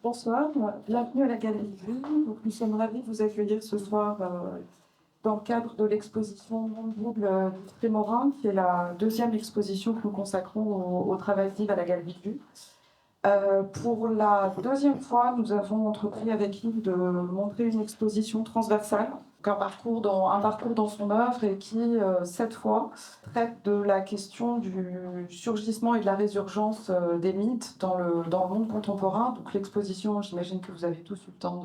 Bonsoir, bienvenue à la Galerie Vue. Donc, nous sommes ravis de vous accueillir ce soir dans le cadre de l'exposition Monde Double du Trémorin, qui est la deuxième exposition que nous consacrons au travail d'Yves à la Galerie Vue. Pour la deuxième fois, nous avons entrepris avec Yves de montrer une exposition transversale, donc un parcours dans son œuvre et qui, cette fois, traite de la question du surgissement et de la résurgence des mythes dans le monde contemporain. Donc l'exposition, j'imagine que vous avez tous eu le temps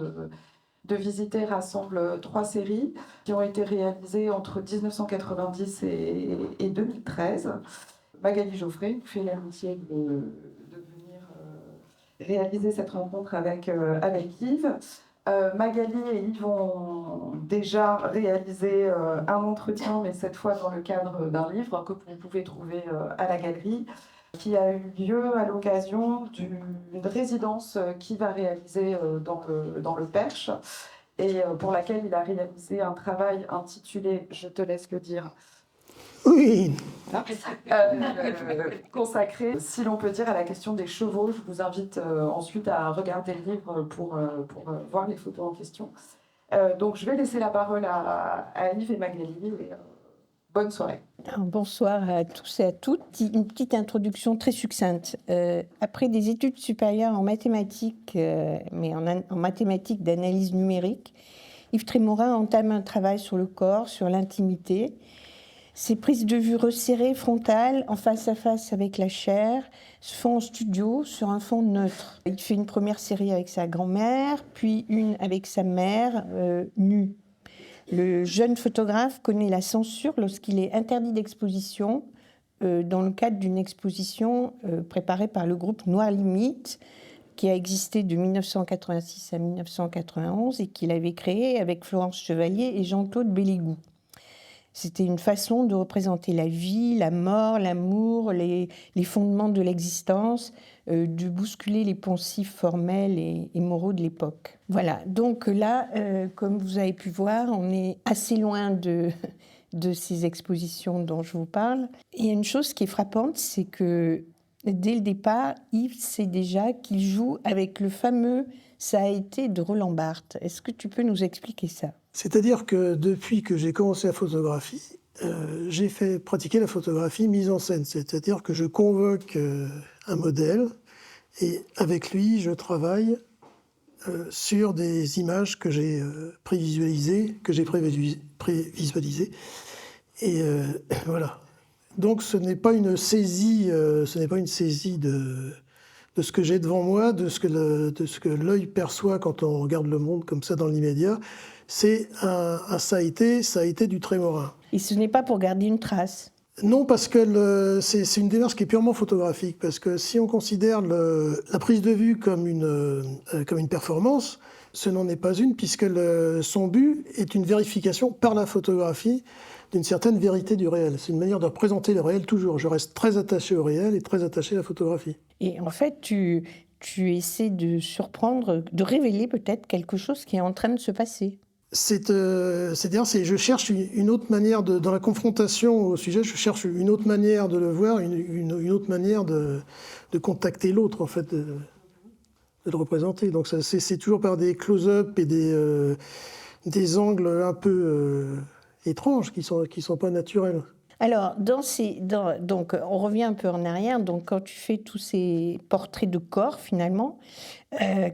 de visiter, rassemble 3 séries qui ont été réalisées entre 1990 et 2013. Magali Geoffrey nous fait l'amitié de venir réaliser cette rencontre avec Yves. Magali et Yves ont déjà réalisé un entretien, mais cette fois dans le cadre d'un livre que vous pouvez trouver à la galerie, qui a eu lieu à l'occasion d'une résidence qu'Yves a réalisée dans le Perche, et pour laquelle il a réalisé un travail intitulé « Je te laisse le dire ». Oui. Consacré, si l'on peut dire, à la question des chevaux. Je vous invite ensuite à regarder le livre pour voir les photos en question. Donc je vais laisser la parole à Yves et Magali. Et, bonne soirée. Bonsoir à tous et à toutes. Une petite introduction très succincte. Après des études supérieures en mathématiques, mais en mathématiques d'analyse numérique, Yves Trémorin entame un travail sur le corps, sur l'intimité. Ses prises de vue resserrées, frontales, en face à face avec la chair, se font en studio sur un fond neutre. Il fait une première série avec sa grand-mère, puis une avec sa mère, nue. Le jeune photographe connaît la censure lorsqu'il est interdit d'exposition dans le cadre d'une exposition préparée par le groupe Noir Limite, qui a existé de 1986 à 1991 et qu'il avait créé avec Florence Chevalier et Jean-Claude Béligou. C'était une façon de représenter la vie, la mort, l'amour, les fondements de l'existence, de bousculer les poncifs formels et moraux de l'époque. Voilà, donc là, comme vous avez pu voir, on est assez loin de ces expositions dont je vous parle. Et il y a une chose qui est frappante, c'est que dès le départ, Yves sait déjà qu'il joue avec le fameux « ça a été » de Roland Barthes. Est-ce que tu peux nous expliquer ça ? C'est-à-dire que depuis que j'ai commencé la photographie, j'ai fait pratiquer la photographie mise en scène. C'est-à-dire que je convoque un modèle et avec lui, je travaille sur des images que j'ai prévisualisées, Et voilà. Donc ce n'est pas une saisie, de ce que j'ai devant moi, de ce que l'œil perçoit quand on regarde le monde comme ça dans l'immédiat. C'est ça a été du Trémorin. Et ce n'est pas pour garder une trace. Non, parce que c'est une démarche qui est purement photographique. Parce que si on considère la prise de vue comme une performance, ce n'en est pas une, puisque son but est une vérification par la photographie d'une certaine vérité du réel. C'est une manière de représenter le réel toujours. Je reste très attaché au réel et très attaché à la photographie. Et en fait, tu essaies de surprendre, de révéler peut-être quelque chose qui est en train de se passer. C'est-à-dire, je cherche une autre manière, dans la confrontation au sujet, je cherche une autre manière de le voir, une autre manière de contacter l'autre, en fait, de le représenter. Donc c'est toujours par des close-up et des angles un peu étranges qui sont pas naturels. Alors, donc, on revient un peu en arrière. Donc, quand tu fais tous ces portraits de corps, finalement,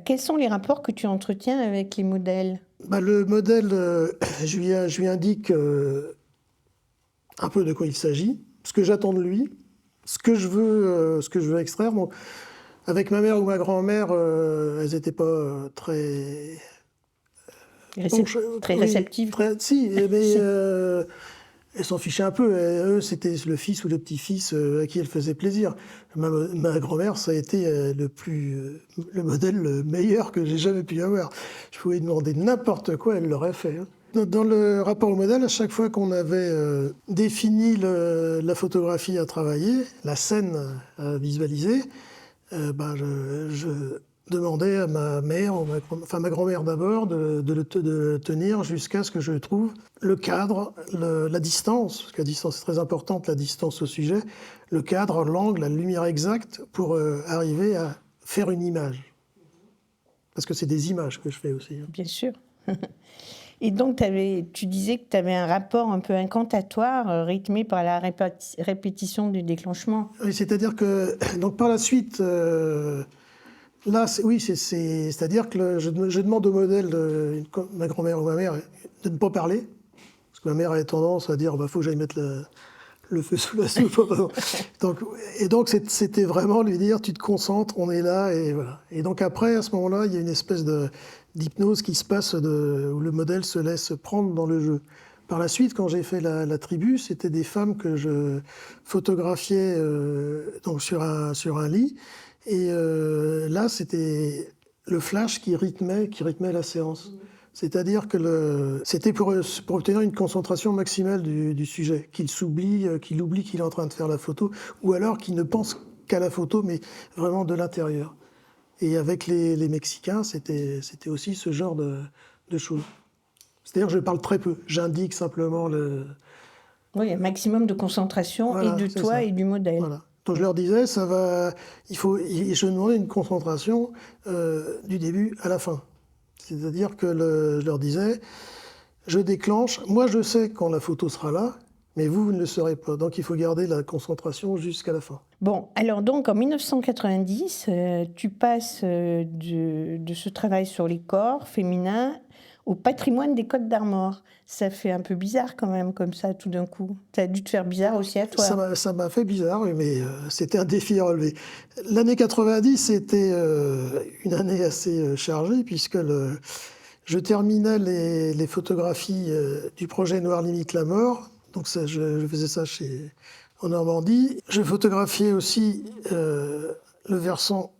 quels sont les rapports que tu entretiens avec les modèles ? Le modèle, je lui indique un peu de quoi il s'agit, ce que j'attends de lui, ce que je veux extraire. Bon, avec ma mère ou ma grand-mère, elles n'étaient pas très réceptives. Si, mais elles s'en fichaient un peu. Eux, c'était le fils ou le petit-fils à qui elles faisaient plaisir. Ma grand-mère, ça a été le modèle le meilleur que j'ai jamais pu avoir. Je pouvais lui demander n'importe quoi, elle l'aurait fait. Dans le rapport au modèle, à chaque fois qu'on avait défini la photographie à travailler, la scène à visualiser, je demandais à ma mère, ma grand-mère d'abord, de le tenir jusqu'à ce que je trouve le cadre, la distance, parce que la distance est très importante, la distance au sujet, le cadre, l'angle, la lumière exacte pour arriver à faire une image. Parce que c'est des images que je fais aussi. Bien sûr. Et donc, tu disais que tu avais un rapport un peu incantatoire, rythmé par la répétition du déclenchement. Oui, c'est-à-dire que, donc par la suite, là, c'est-à-dire que je demande au modèle, ma grand-mère ou ma mère, de ne pas parler. Parce que ma mère avait tendance à dire, faut que j'aille mettre le feu sous la soupe. donc c'était vraiment lui dire, tu te concentres, on est là, et voilà. Et donc après, à ce moment-là, il y a une espèce d'hypnose qui se passe, où le modèle se laisse prendre dans le jeu. Par la suite, quand j'ai fait la tribu, c'était des femmes que je photographiais donc sur un lit. Et là, c'était le flash qui rythmait la séance. C'est-à-dire que c'était pour obtenir une concentration maximale du sujet, qu'il oublie qu'il est en train de faire la photo, ou alors qu'il ne pense qu'à la photo, mais vraiment de l'intérieur. Et avec les Mexicains, c'était aussi ce genre de choses. C'est-à-dire que je parle très peu, j'indique simplement Oui, un maximum de concentration, voilà, et de toi ça. et du modèle. Voilà. Donc je leur disais, je demandais une concentration du début à la fin. C'est-à-dire que je leur disais, je déclenche, moi je sais quand la photo sera là, mais vous ne le saurez pas. Donc il faut garder la concentration jusqu'à la fin. Bon, alors donc en 1990, tu passes de ce travail sur les corps féminins au patrimoine des Côtes d'Armor. Ça fait un peu bizarre quand même, comme ça, tout d'un coup. Ça a dû te faire bizarre aussi à toi. Ça m'a fait bizarre, oui, mais c'était un défi à relever. L'année 90, c'était une année assez chargée, puisque je terminais les photographies du projet Noir Limite la Mort. Donc je faisais ça en Normandie. Je photographiais aussi le versant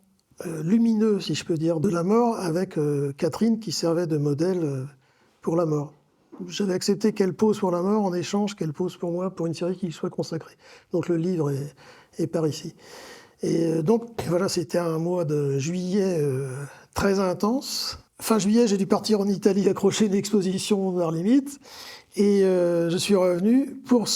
lumineux, si je peux dire, de la mort, avec Catherine qui servait de modèle pour la mort. J'avais accepté qu'elle pose pour la mort en échange qu'elle pose pour moi pour une série qui soit consacrée. Donc le livre est par ici. Et donc voilà, c'était un mois de juillet très intense. Fin juillet, j'ai dû partir en Italie accrocher une exposition Noir Limite. Et je suis revenu pour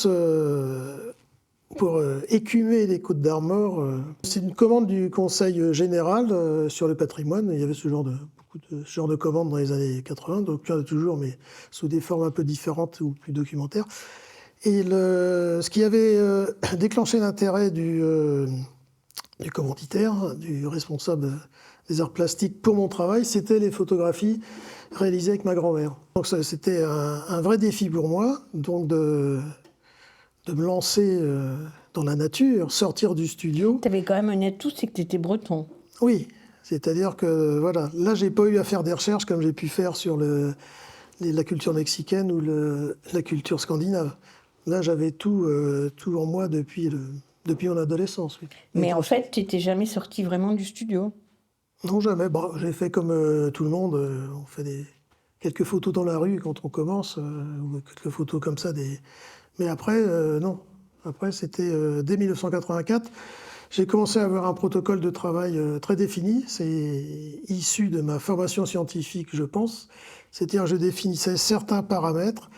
écumer les Côtes d'Armor. C'est une commande du Conseil général sur le patrimoine. Il y avait beaucoup de ce genre de commandes dans les années 80, donc il y en a toujours, mais sous des formes un peu différentes ou plus documentaires. Et ce qui avait déclenché l'intérêt du commanditaire, du responsable des arts plastiques pour mon travail, c'était les photographies réalisées avec ma grand-mère. Donc c'était un vrai défi pour moi, donc de me lancer dans la nature, sortir du studio. Tu avais quand même un atout, c'est que tu étais breton. Oui, c'est-à-dire que voilà, là j'ai pas eu à faire des recherches comme j'ai pu faire sur la culture mexicaine ou la culture scandinave. Là j'avais tout en moi depuis mon adolescence. Oui. Mais en fait, tu n'étais jamais sorti vraiment du studio. Non, jamais. Bon, j'ai fait comme tout le monde, on fait quelques photos dans la rue quand on commence, ou quelques photos comme ça. Mais après, non. Après, c'était dès 1984. J'ai commencé à avoir un protocole de travail très défini. C'est issu de ma formation scientifique, je pense. C'est-à-dire que je définissais certains paramètres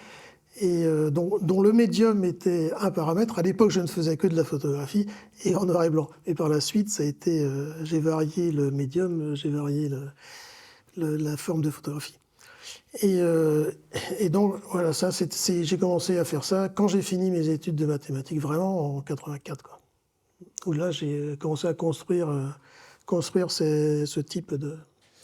et dont le médium était un paramètre. À l'époque, je ne faisais que de la photographie et en noir et blanc. Et par la suite, ça a été, j'ai varié le médium, j'ai varié la forme de photographie. Et donc, voilà, j'ai commencé à faire ça quand j'ai fini mes études de mathématiques, vraiment en 84, quoi. Où là, j'ai commencé à construire ce type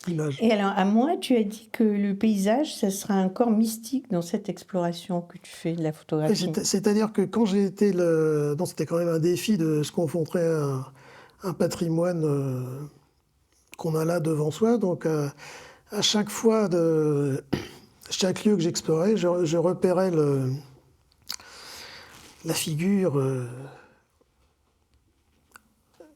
d'image. Et alors, à moi, tu as dit que le paysage, ça sera un corps mystique dans cette exploration que tu fais de la photographie. C'est-à-dire que quand j'ai été donc c'était quand même un défi de se confronter à un patrimoine qu'on a là devant soi. Donc, à chaque fois, chaque lieu que j'explorais, je repérais la figure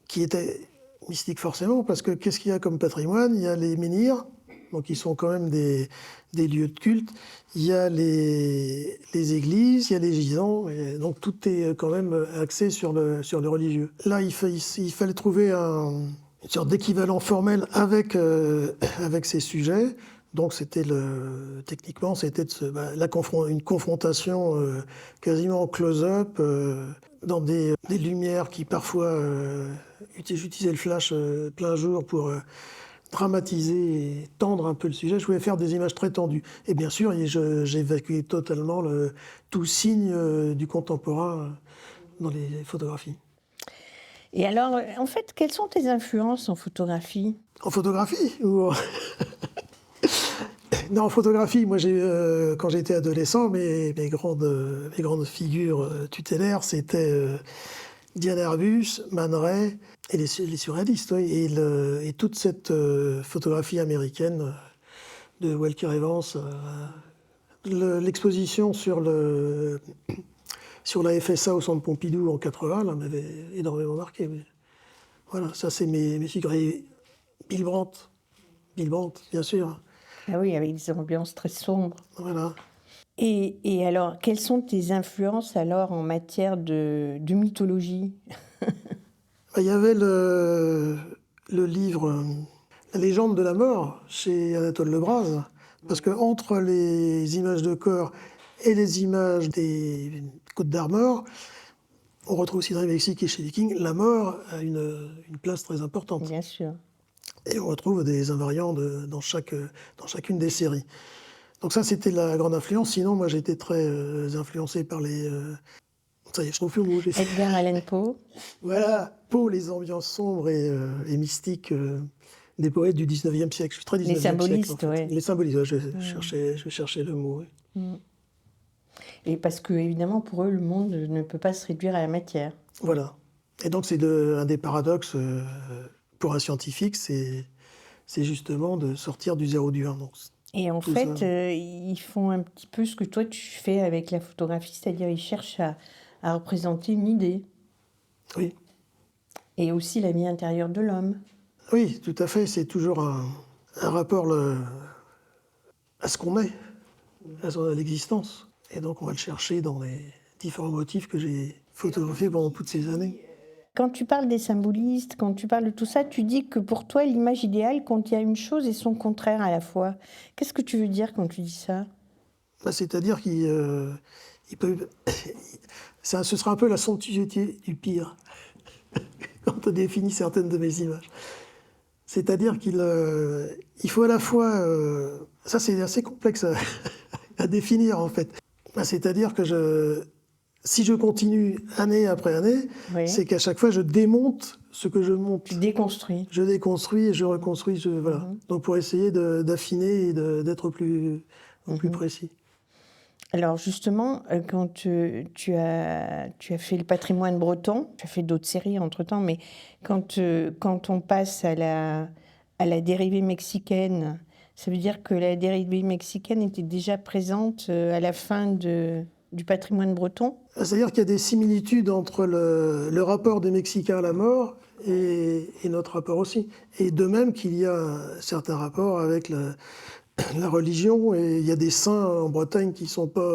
qui était mystique forcément, parce que qu'est-ce qu'il y a comme patrimoine? Il y a les menhirs, donc ils sont quand même des lieux de culte. Il y a les églises, il y a les gisants, et donc tout est quand même axé sur le religieux. Là, il fallait trouver une sorte d'équivalent formel avec ces sujets. Donc techniquement, c'était une confrontation quasiment en close-up, dans des lumières qui parfois, j'utilisais le flash plein jour pour dramatiser et tendre un peu le sujet. Je voulais faire des images très tendues. Et bien sûr, j'évacuais totalement tout signe du contemporain dans les photographies. Et alors, en fait, quelles sont tes influences en photographie? En photographie Non, en photographie, moi, quand j'étais adolescent, mes grandes figures tutélaires, c'était Diane Arbus, Man Ray et les surréalistes, oui, et toute cette photographie américaine de Walker Evans. L'exposition sur la FSA au Centre Pompidou en 80 là, m'avait énormément marqué. Oui. Voilà, ça c'est mes figures. Et Bill Brandt, bien sûr. Ah oui, avec des ambiances très sombres. Voilà. Et alors, quelles sont tes influences alors en matière de mythologie? Il y avait le livre La légende de la mort chez Anatole Lebras, parce que entre les images de corps et les images des Côtes d'Armor, on retrouve aussi dans le Mexique et chez Viking, la mort a une place très importante. Bien sûr. Et on retrouve des invariants dans chacune des séries. Donc ça, c'était la grande influence. Sinon, moi, j'étais très influencé par les... ça y est, je trouve plus le mot. Edgar Allan Poe. Voilà, Poe, les ambiances sombres et mystiques des poètes du 19e siècle. Je suis très 19e Les symbolistes, siècle, en fait. ouais. Les symbolistes, ouais, je cherchais le mot. Oui. Et parce que, évidemment, pour eux, le monde ne peut pas se réduire à la matière. Voilà. Et donc, c'est un des paradoxes pour un scientifique, c'est justement de sortir du 0 du 1. Donc, Et en tout fait, ça. ils font un petit peu ce que toi, tu fais avec la photographie, c'est-à-dire ils cherchent à représenter une idée. Oui. Et aussi la vie intérieure de l'homme. Oui, tout à fait. C'est toujours un rapport à ce qu'on est, à l'existence. Et donc, on va le chercher dans les différents motifs que j'ai photographiés pendant toutes ces années. Quand tu parles des symbolistes, quand tu parles de tout ça, tu dis que pour toi, l'image idéale contient une chose et son contraire à la fois. Qu'est-ce que tu veux dire quand tu dis ça? C'est-à-dire qu'il peut... ce sera un peu la somptuosité du pire, quand on définit certaines de mes images. C'est-à-dire qu'il faut à la fois... ça, c'est assez complexe à définir, en fait. C'est-à-dire que si je continue année après année, Oui. c'est qu'à chaque fois, je démonte ce que je monte. Tu déconstruis. Je déconstruis et je reconstruis. Voilà. Donc pour essayer d'affiner et d'être plus précis. Alors justement, quand tu as fait le patrimoine breton, tu as fait d'autres séries entre-temps, mais quand on passe à la dérivée mexicaine, ça veut dire que la dérivée mexicaine était déjà présente à la fin du patrimoine breton? C'est-à-dire qu'il y a des similitudes entre le rapport des Mexicains à la mort et notre rapport aussi. Et de même qu'il y a certains rapports avec la religion, et il y a des saints en Bretagne qui ne sont pas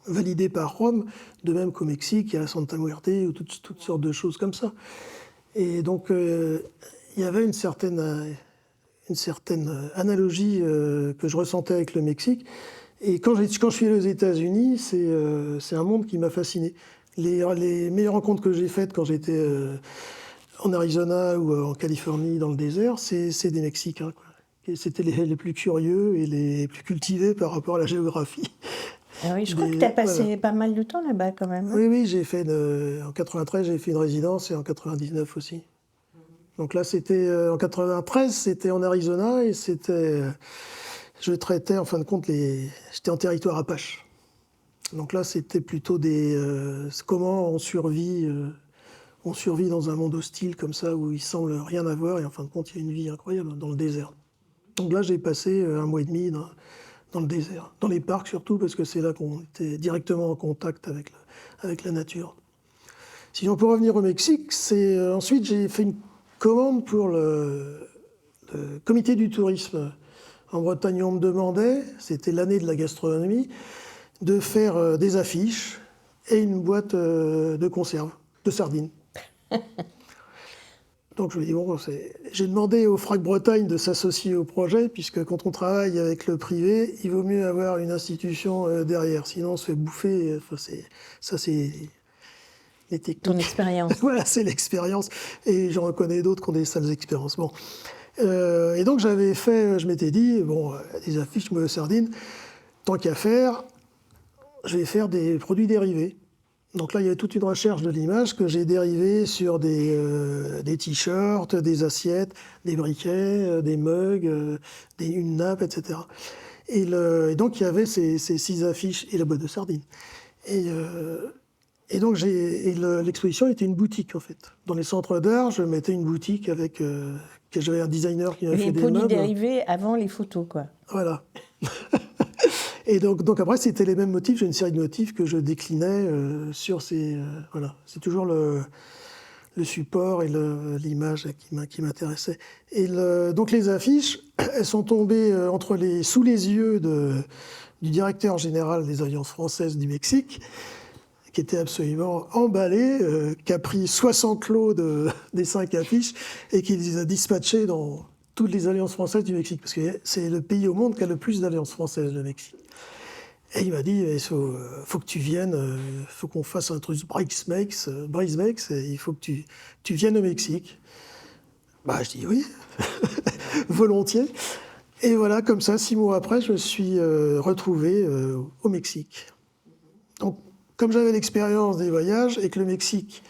validés par Rome, de même qu'au Mexique, il y a la Santa Muerte ou toutes sortes de choses comme ça. Et donc, il y avait une certaine analogie que je ressentais avec le Mexique. Et quand je suis allé aux États-Unis, c'est un monde qui m'a fasciné. Les meilleures rencontres que j'ai faites quand j'étais en Arizona ou en Californie, dans le désert, c'est des Mexicains, quoi. Et c'était les plus curieux et les plus cultivés par rapport à la géographie. Ah oui, je crois que tu as passé pas mal de temps là-bas quand même. Oui, j'ai fait en 93, j'ai fait une résidence et en 99 aussi. Donc là, en 93, c'était en Arizona et je traitais, en fin de compte, j'étais en territoire Apache. Donc là, c'était plutôt comment on survit dans un monde hostile comme ça, où il semble rien avoir, et en fin de compte, il y a une vie incroyable dans le désert. Donc là, j'ai passé 1 mois et demi dans le désert, dans les parcs surtout, parce que c'est là qu'on était directement en contact avec la nature. Sinon, pour revenir au Mexique, ensuite j'ai fait une commande pour le comité du tourisme en Bretagne. On me demandait, c'était l'année de la gastronomie, de faire des affiches et une boîte de conserve, de sardines. Donc je me dis, bon, j'ai demandé au FRAC Bretagne de s'associer au projet, puisque quand on travaille avec le privé, il vaut mieux avoir une institution derrière, sinon on se fait bouffer. Enfin, les techniques. Ton expérience. Voilà, c'est l'expérience. Et j'en reconnais d'autres qui ont des sales expériences. Bon. Et donc je m'étais dit, bon, des affiches, me sardines, tant qu'à faire, je vais faire des produits dérivés. Donc là, il y avait toute une recherche de l'image que j'ai dérivée sur des t-shirts, des assiettes, des briquets, des mugs, une nappe, etc. Et donc, il y avait ces 6 affiches et la boîte de sardines. Et donc, l'exposition était une boutique, en fait. Dans les centres d'art, je mettais une boutique avec... que j'avais un designer qui m'avait fait Les des produits meubles. dérivés avant les photos, quoi. Voilà. Et donc après, c'était les mêmes motifs. J'ai une série de motifs que je déclinais sur ces... voilà. C'est toujours le support et l'image qui m'intéressait. Et donc les affiches, elles sont tombées sous les yeux du directeur général des Alliances françaises du Mexique, qui était absolument emballé, qui a pris 60 lots des 5 affiches et qui les a dispatchés dans toutes les alliances françaises du Mexique, parce que c'est le pays au monde qui a le plus d'alliances françaises, le Mexique. Et il m'a dit, il faut que tu viennes, il faut qu'on fasse un truc Bridesmaids, il faut que tu viennes au Mexique. Bah, je dis oui, volontiers. Et voilà, comme ça, 6 mois après, je me suis retrouvé au Mexique. Donc, comme j'avais l'expérience des voyages et que le Mexique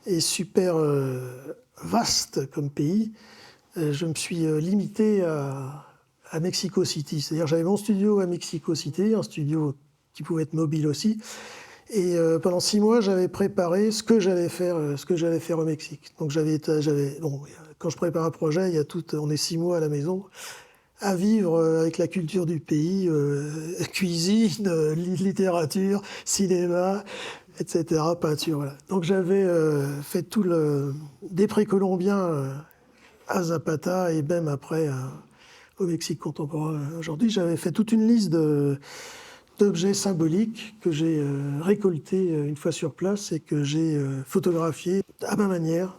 est super vaste comme pays, je me suis limité à Mexico City. C'est-à-dire j'avais mon studio à Mexico City, un studio qui pouvait être mobile aussi. Et pendant 6 mois, j'avais préparé ce que j'allais faire au Mexique. Donc quand je prépare un projet, on est 6 mois à la maison à vivre avec la culture du pays, cuisine, littérature, cinéma, etc., peinture. Voilà. Donc j'avais fait des précolombiens à Zapata et même après au Mexique contemporain. Aujourd'hui, j'avais fait toute une liste d'objets symboliques que j'ai récoltés une fois sur place et que j'ai photographiés à ma manière.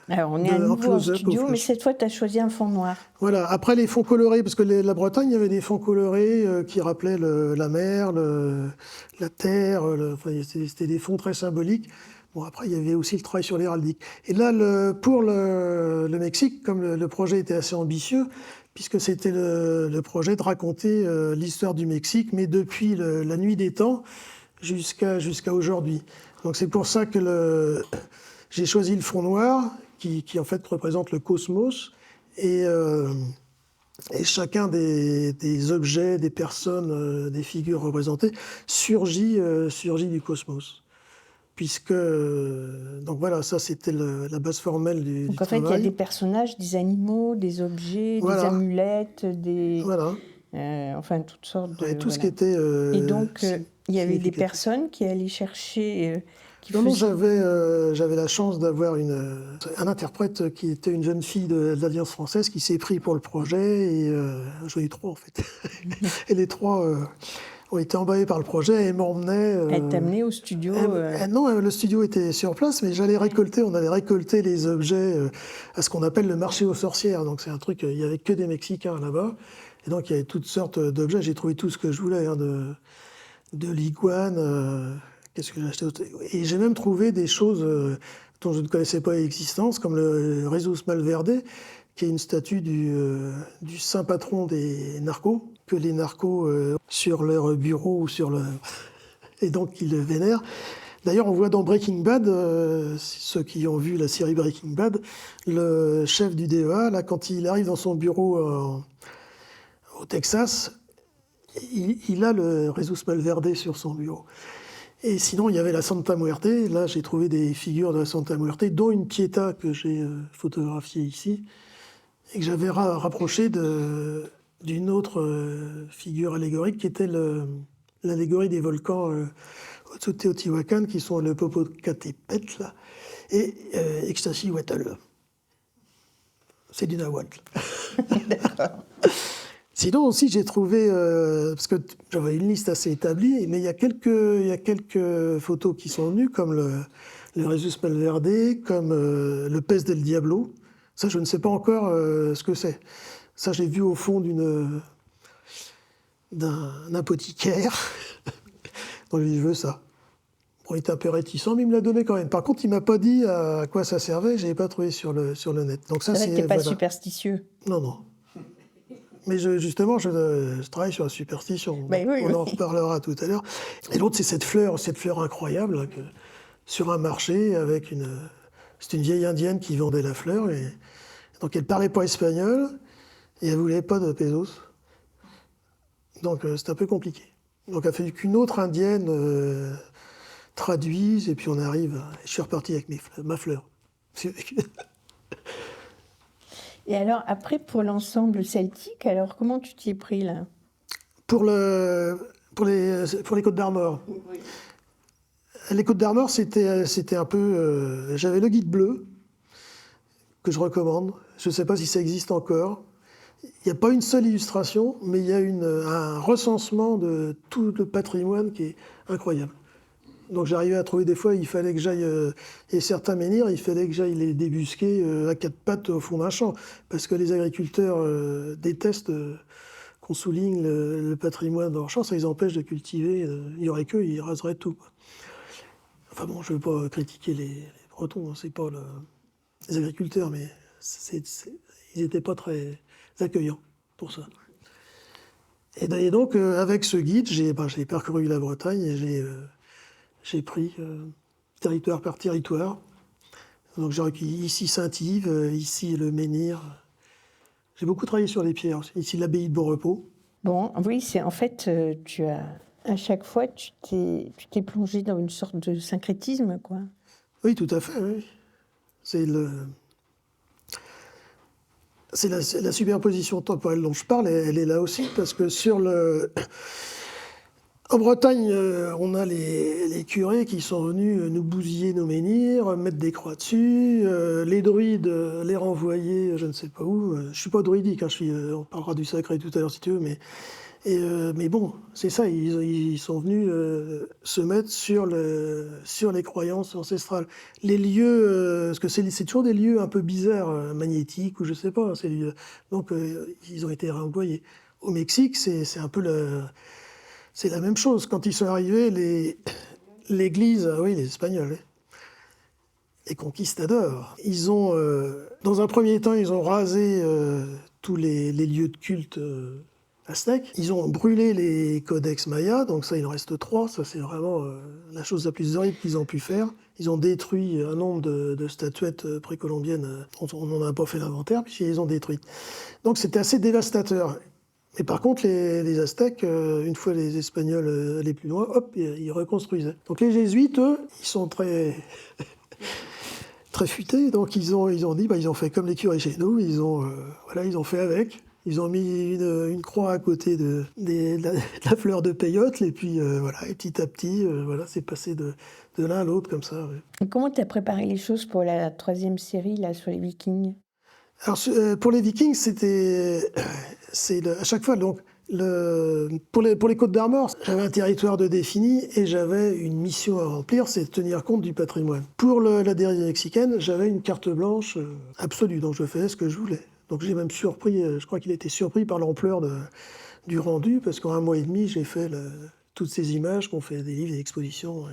Alors, on est à nouveau en studio, mais cette fois, tu as choisi un fond noir. Voilà. Après, les fonds colorés, parce que la Bretagne, il y avait des fonds colorés qui rappelaient la mer, la terre. C'était des fonds très symboliques. Bon, après, il y avait aussi le travail sur l'héraldique. Et là, pour le Mexique, comme le projet était assez ambitieux, puisque c'était le projet de raconter l'histoire du Mexique, mais depuis la nuit des temps jusqu'à aujourd'hui. Donc c'est pour ça que j'ai choisi le fond noir, qui en fait représente le cosmos, et chacun des objets, des personnes, des figures représentées surgit du cosmos. Puisque, donc voilà, ça c'était la base formelle du Donc en fait, il y a des personnages, des animaux, des objets, voilà. des amulettes, voilà. Enfin toutes sortes de... tout ce qui était... Et donc, il y avait des personnes qui allaient chercher... Non, j'avais la chance d'avoir un interprète qui était une jeune fille de l'Alliance française qui s'est pris pour le projet, et j'en ai eu 3 en fait. Et les 3... ont été emballés par le projet et m'emmenaient... Elle t'amenait au studio Non, le studio était sur place, mais on allait récolter les objets à ce qu'on appelle le marché aux sorcières. Donc c'est un truc, il n'y avait que des Mexicains là-bas. Et donc il y avait toutes sortes d'objets. J'ai trouvé tout ce que je voulais, de l'iguane. Qu'est-ce que j'ai acheté d'autre ? Et j'ai même trouvé des choses dont je ne connaissais pas l'existence, comme le Jesus Malverde, qui est une statue du saint patron des narcos, que les narcos, sur leur bureau ou et donc ils le vénèrent. D'ailleurs, on voit dans Breaking Bad, ceux qui ont vu la série Breaking Bad, le chef du DEA, là, quand il arrive dans son bureau au Texas, il a le Jesus Malverde sur son bureau. Et sinon, il y avait la Santa Muerte. Là, j'ai trouvé des figures de la Santa Muerte, dont une Pietà que j'ai photographiée ici, et que j'avais rapproché d'une autre figure allégorique, qui était l'allégorie des volcans au Teotihuacan, qui sont le Popocatépetl et Ixtaccíhuatl. C'est du nahuatl. D'accord. Sinon aussi, j'ai trouvé, parce que j'avais une liste assez établie, mais il y a quelques photos qui sont venues, comme le Jesus Malverde, comme le Pez del Diablo. Ça, je ne sais pas encore ce que c'est. Ça, j'ai vu au fond d'un apothicaire. Donc, je veux ça. On était un peu réticents, mais il me l'a donné quand même. Par contre, il m'a pas dit à quoi ça servait, je l'ai pas trouvé sur le net. Donc ça, C'est vrai que c'est t'es pas voilà. superstitieux. Non, non. Mais justement, je travaille sur la superstition. Ben oui, On en oui. reparlera tout à l'heure. Et l'autre, c'est cette fleur incroyable, là, sur un marché, c'est une vieille indienne qui vendait la fleur. Et donc, elle parlait pas espagnol et elle voulait pas de pesos. Donc, c'est un peu compliqué. Donc, il a fallu qu'une autre indienne traduise, et puis on arrive. Je suis reparti avec ma fleur. Et alors, après, pour l'ensemble celtique, alors comment tu t'y es pris, là? Pour les Côtes d'Armor. Les Côtes d'Armor, c'était un peu. J'avais le guide bleu, que je recommande. Je ne sais pas si ça existe encore. Il n'y a pas une seule illustration, mais il y a un recensement de tout le patrimoine qui est incroyable. Donc j'arrivais à trouver des fois, il fallait que j'aille, et certains menhirs, il fallait que j'aille les débusquer à quatre pattes au fond d'un champ, parce que les agriculteurs détestent qu'on souligne le patrimoine de leur champ, ça les empêche de cultiver, il n'y aurait qu'eux, ils raseraient tout, quoi. Enfin bon, je ne veux pas critiquer les Bretons, hein, c'est pas les agriculteurs, mais ils n'étaient pas très accueillants pour ça. Et donc, avec ce guide, j'ai parcouru la Bretagne et j'ai pris territoire par territoire. Donc j'ai recueilli ici Saint-Yves, ici le Menhir. J'ai beaucoup travaillé sur les pierres. Ici l'abbaye de Beaurepos. Bon, oui, c'est en fait, à chaque fois, tu t'es plongé dans une sorte de syncrétisme, quoi. Oui, tout à fait. Oui. C'est la superposition temporelle dont je parle, elle est là aussi, parce que en Bretagne, on a les curés qui sont venus nous bousiller nos menhirs, mettre des croix dessus, les druides les renvoyer je ne sais pas où. Je suis pas druidique, hein, on parlera du sacré tout à l'heure si tu veux, mais bon, c'est ça, ils sont venus se mettre sur les croyances ancestrales. Les lieux, parce que c'est toujours des lieux un peu bizarres, magnétiques ou je sais pas, ces lieux. Donc ils ont été renvoyés. Au Mexique, c'est un peu c'est la même chose. Quand ils sont arrivés, l'Église, oui, les Espagnols, les conquistadors, ils ont, dans un premier temps, ils ont rasé tous les lieux de culte aztèques. Ils ont brûlé les codex mayas, donc ça, il en reste 3. Ça, c'est vraiment la chose la plus horrible qu'ils ont pu faire. Ils ont détruit un nombre de statuettes précolombiennes dont on n'en a pas fait l'inventaire, puis ils les ont détruites. Donc c'était assez dévastateur. Mais par contre, les Aztèques, une fois les Espagnols allaient plus loin, hop, ils reconstruisaient. Donc les Jésuites, eux, ils sont très, très futés. Donc ils ont dit, ils ont fait comme les curés chez nous, ils ont fait avec. Ils ont mis une croix à côté de la fleur de peyote, et puis voilà, et petit à petit, voilà, c'est passé de l'un à l'autre comme ça. Ouais. Et comment tu as préparé les choses pour la 3e série, là, sur les Vikings? Alors, pour les Vikings, à chaque fois, donc, pour les Côtes d'Armor, j'avais un territoire de défini et j'avais une mission à remplir, c'est de tenir compte du patrimoine. Pour la dérive mexicaine, j'avais une carte blanche absolue, donc je faisais ce que je voulais. Donc j'ai même surpris, je crois qu'il a été surpris par l'ampleur du rendu, parce qu'en 1 mois et demi, j'ai fait toutes ces images qu'on fait des livres, des expositions,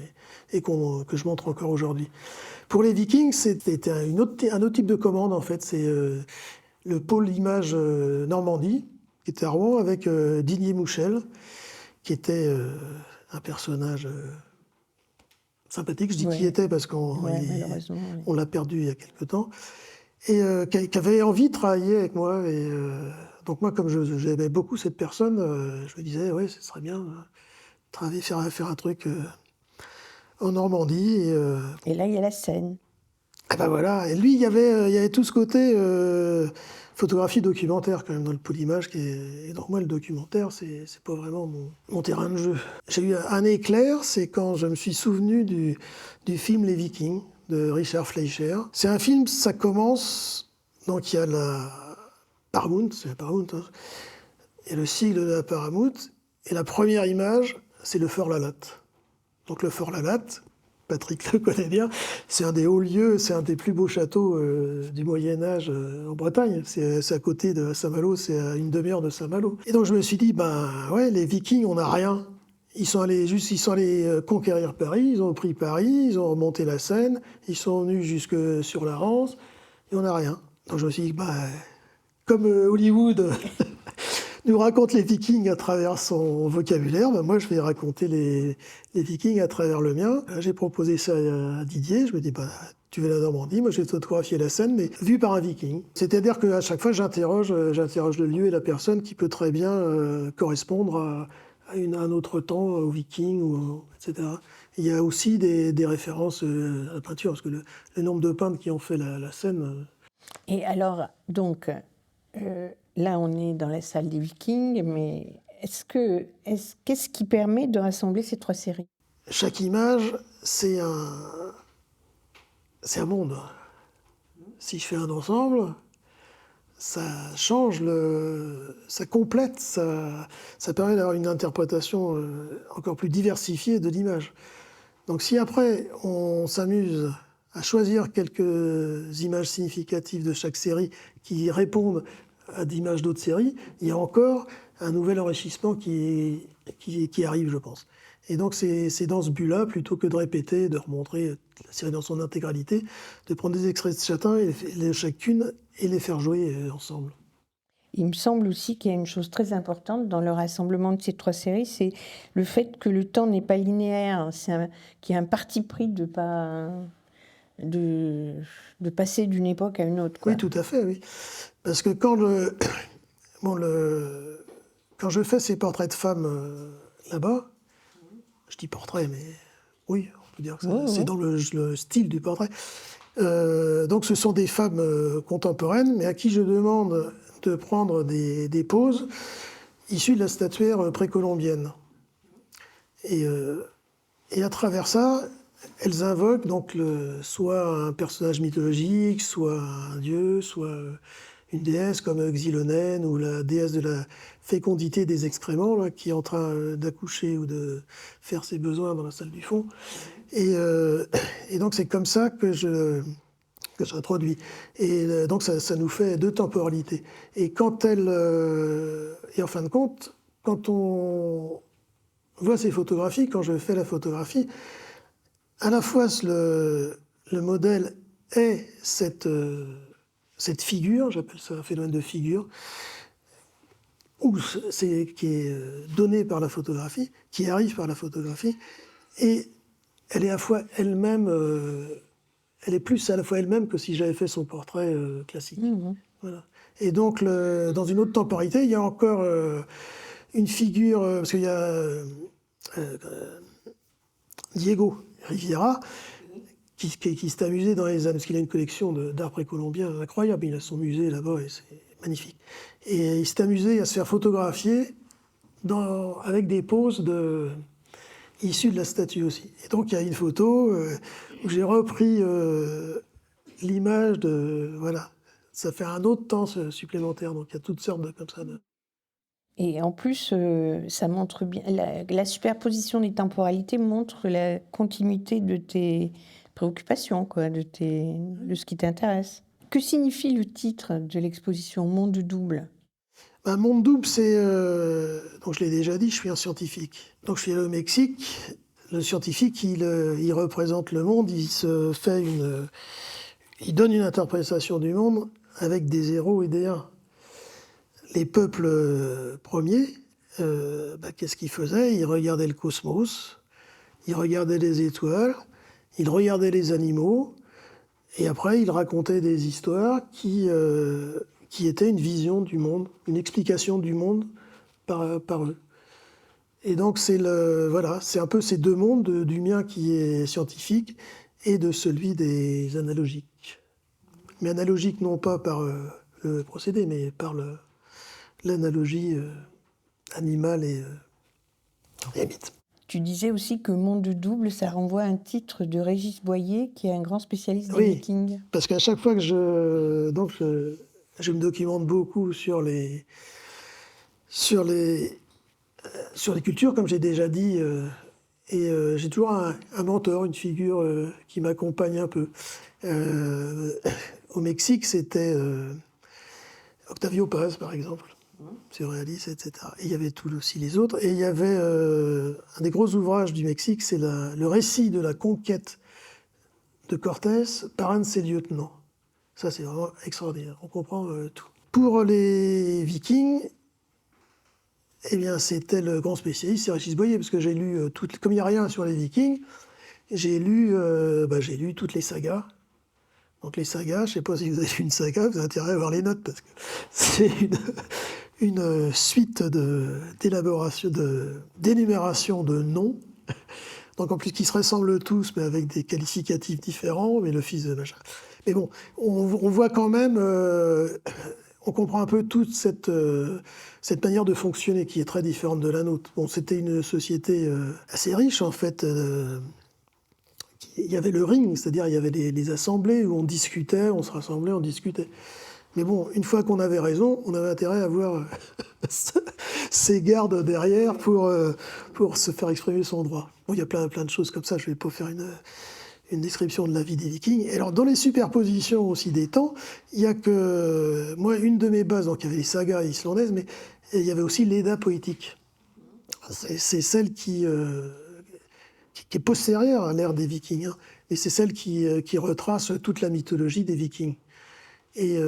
et que je montre encore aujourd'hui. Pour les Vikings, c'était un autre type de commande, en fait. C'est le pôle image Normandie, qui était à Rouen, avec Didier Mouchel, qui était un personnage sympathique. Je dis qui était parce qu'on l'a perdu il y a quelque temps. Et qui avait envie de travailler avec moi. Et donc moi, comme j'aimais beaucoup cette personne, je me disais, ouais, ce serait bien travailler, faire un truc en Normandie. Et là, il y a la Seine. Et ben voilà. Et lui, il y avait tout ce côté photographie documentaire quand même dans le pôle image. Et donc moi, le documentaire, c'est pas vraiment mon terrain de jeu. J'ai eu un éclair, c'est quand je me suis souvenu du film Les Vikings, de Richard Fleischer. C'est un film, ça commence, donc il y a la Paramount, c'est la Paramount, hein. Il y a le sigle de la Paramount, et la première image, c'est le Fort Lalatte. Donc le Fort Lalatte, Patrick le connaît bien, c'est un des hauts lieux, c'est un des plus beaux châteaux du Moyen-Âge en Bretagne. C'est à côté de Saint-Malo, c'est à une demi-heure de Saint-Malo. Et donc je me suis dit, ouais, les Vikings, on n'a rien. ils sont allés conquérir Paris, ils ont pris Paris, ils ont remonté la Seine, ils sont venus jusque sur la Rance, et on n'a rien. Donc je me suis dit, comme Hollywood nous raconte les Vikings à travers son vocabulaire, moi je vais raconter les Vikings à travers le mien. J'ai proposé ça à Didier, je me dis, tu veux la Normandie, moi je vais photographier la Seine, mais vue par un Viking. C'est-à-dire qu'à chaque fois j'interroge le lieu et la personne qui peut très bien correspondre à un autre temps, aux Vikings, etc. Il y a aussi des références à la peinture, parce que le nombre de peintres qui ont fait la Seine... Et alors, donc, là, on est dans la salle des Vikings, mais qu'est-ce qui permet de rassembler ces 3 séries? Chaque image, c'est un monde. Si je fais un ensemble, ça change, ça complète, ça permet d'avoir une interprétation encore plus diversifiée de l'image. Donc si après, on s'amuse à choisir quelques images significatives de chaque série qui répondent à d'images d'autres séries, il y a encore un nouvel enrichissement qui arrive, je pense. Et donc c'est dans ce but-là, plutôt que de répéter, de remontrer la série dans son intégralité, de prendre des extraits de chacune et les faire jouer ensemble. Il me semble aussi qu'il y a une chose très importante dans le rassemblement de ces 3 séries, c'est le fait que le temps n'est pas linéaire, qu'il y a un parti pris de passer d'une époque à une autre, quoi. Oui, tout à fait, oui. Parce que quand je fais ces portraits de femmes là-bas, je dis portrait, mais oui, on peut dire que c'est dans le style du portrait. Donc ce sont des femmes contemporaines, mais à qui je demande de prendre des poses issues de la statuaire précolombienne. Et à travers ça, elles invoquent donc soit un personnage mythologique, soit un dieu, soit une déesse comme Xylonène ou la déesse de la fécondité des excréments, là, qui est en train d'accoucher ou de faire ses besoins dans la salle du fond. Et donc c'est comme ça que j'introduis. Et donc ça nous fait 2 temporalités. Et et en fin de compte, quand on voit ces photographies, quand je fais la photographie, à la fois le modèle est cette figure, j'appelle ça un phénomène de figure, qui est donné par la photographie, qui arrive par la photographie, et elle est à la fois elle-même, elle est plus à la fois elle-même que si j'avais fait son portrait classique. Mmh. Voilà. Et donc, dans une autre temporalité, il y a encore une figure, parce qu'il y a Diego Rivera, qui s'est amusé dans les années, parce qu'il a une collection d'art précolombien incroyable, il a son musée là-bas et c'est magnifique. Et il s'est amusé à se faire photographier avec des poses issues de la statue aussi. Et donc il y a une photo où j'ai repris l'image de... Voilà, ça fait un autre temps supplémentaire, donc il y a toutes sortes comme ça. Et en plus, ça montre bien, la superposition des temporalités montre la continuité de tes préoccupations, quoi, de ce qui t'intéresse. Que signifie le titre de l'exposition Monde double? Monde double, c'est... donc je l'ai déjà dit, je suis un scientifique. Donc je suis allé au Mexique. Le scientifique, il représente le monde, il donne une interprétation du monde avec des 0 et des 1. Les peuples premiers, qu'est-ce qu'ils faisaient? Ils regardaient le cosmos, ils regardaient les étoiles, ils regardaient les animaux, et après ils racontaient des histoires qui étaient une vision du monde, une explication du monde par eux. Et donc c'est un peu ces 2 mondes, du mien qui est scientifique et de celui des analogiques. Mais analogique non pas par le procédé, mais par l'analogie animale et mythe. Tu disais aussi que Monde double, ça renvoie à un titre de Régis Boyer, qui est un grand spécialiste des Vikings. Parce qu'à chaque fois que je me documente beaucoup sur les cultures, comme j'ai déjà dit, et j'ai toujours un mentor, une figure qui m'accompagne un peu. Au Mexique, c'était Octavio Paz, par exemple. surréaliste, etc. Et il y avait tout aussi les autres. Et il y avait un des gros ouvrages du Mexique, c'est le récit de la conquête de Cortés par un de ses lieutenants. Ça, c'est vraiment extraordinaire. On comprend tout. Pour les Vikings, eh bien, c'était le grand spécialiste, c'est Régis Boyer, parce que j'ai lu, comme il n'y a rien sur les Vikings, j'ai lu toutes les sagas. Donc les sagas, je ne sais pas si vous avez lu une saga, vous avez intérêt à voir les notes, parce que c'est une suite d'énumération de noms, donc en plus qui se ressemblent tous, mais avec des qualificatifs différents, mais le fils de machin. Mais bon, on voit quand même, on comprend un peu toute cette manière de fonctionner qui est très différente de la nôtre. Bon, c'était une société assez riche, en fait. Il y avait le ring, c'est-à-dire il y avait les assemblées où on discutait, on se rassemblait, on discutait. Mais bon, une fois qu'on avait raison, on avait intérêt à avoir ses gardes derrière pour se faire exprimer son droit. Bon, il y a plein de choses comme ça, je ne vais pas faire une description de la vie des Vikings. Et alors, dans les superpositions aussi des temps, il y a que... Moi, une de mes bases, donc il y avait les sagas islandaises, mais il y avait aussi l'Edda poétique. C'est celle qui est postérieure à l'ère des Vikings, hein, et c'est celle qui retrace toute la mythologie des Vikings. Et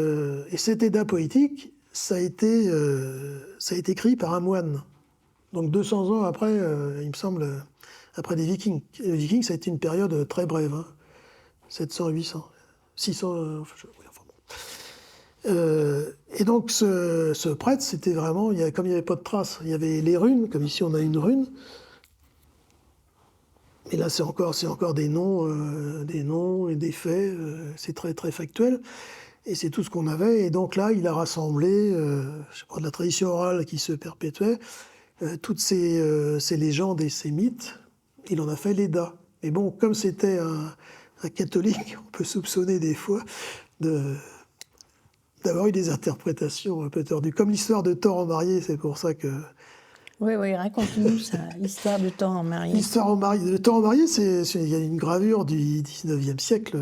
cet Edda poétique, ça a été écrit par un moine. Donc 200 ans après, il me semble, après les Vikings. Les Vikings, ça a été une période très brève, hein, 700, 800, 600... oui, enfin bon. Et donc ce prêtre, c'était vraiment, comme il n'y avait pas de traces, il y avait les runes, comme ici on a une rune. Et là, c'est encore des noms et des faits. C'est très, très factuel. Et c'est tout ce qu'on avait. Et donc là, il a rassemblé, je sais pas, de la tradition orale qui se perpétuait, toutes ces légendes et ces mythes. Il en a fait l'Edda. Mais bon, comme c'était un catholique, on peut soupçonner des fois d'avoir eu des interprétations un peu tordues. Comme l'histoire de Thor en marié, c'est pour ça que... Oui, raconte-nous ça, l'histoire de Thor en marié. L'histoire de Thor en marié, il y a une gravure du 19e siècle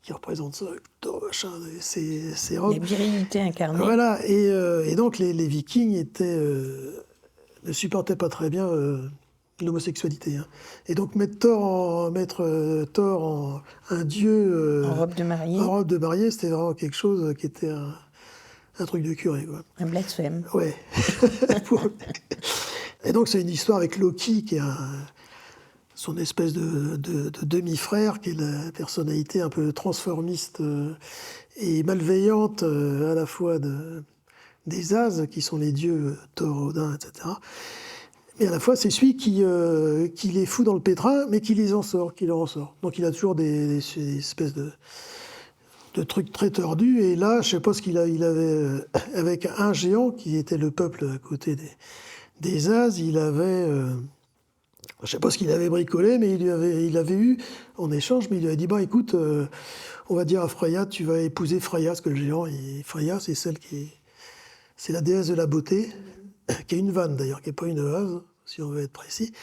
qui représente ça, Thor, machin, ses robes. La virilité incarnée. Voilà, et donc les Vikings ne supportaient pas très bien l'homosexualité. Hein. Et donc mettre Thor en un dieu en robe de mariée. C'était vraiment quelque chose qui était un truc de curé. Quoi. Un blasphème. Ouais. Et donc c'est une histoire avec Loki qui est son espèce de demi-frère, qui est la personnalité un peu transformiste et malveillante à la fois des As, qui sont les dieux Thor, Odin, etc. Mais à la fois c'est celui qui les fout dans le pétrin, mais qui leur en sort. Donc il a toujours des espèces de trucs très tordus. Et là, je ne sais pas ce il avait avec un géant qui était le peuple à côté des As, il avait, je ne sais pas ce qu'il avait bricolé, mais il avait eu en échange, mais il lui a dit, bah écoute, on va dire à Freya, tu vas épouser Freya, parce que le géant, Freya, c'est c'est la déesse de la beauté, qui est une vanne d'ailleurs, qui n'est pas une hase, si on veut être précis,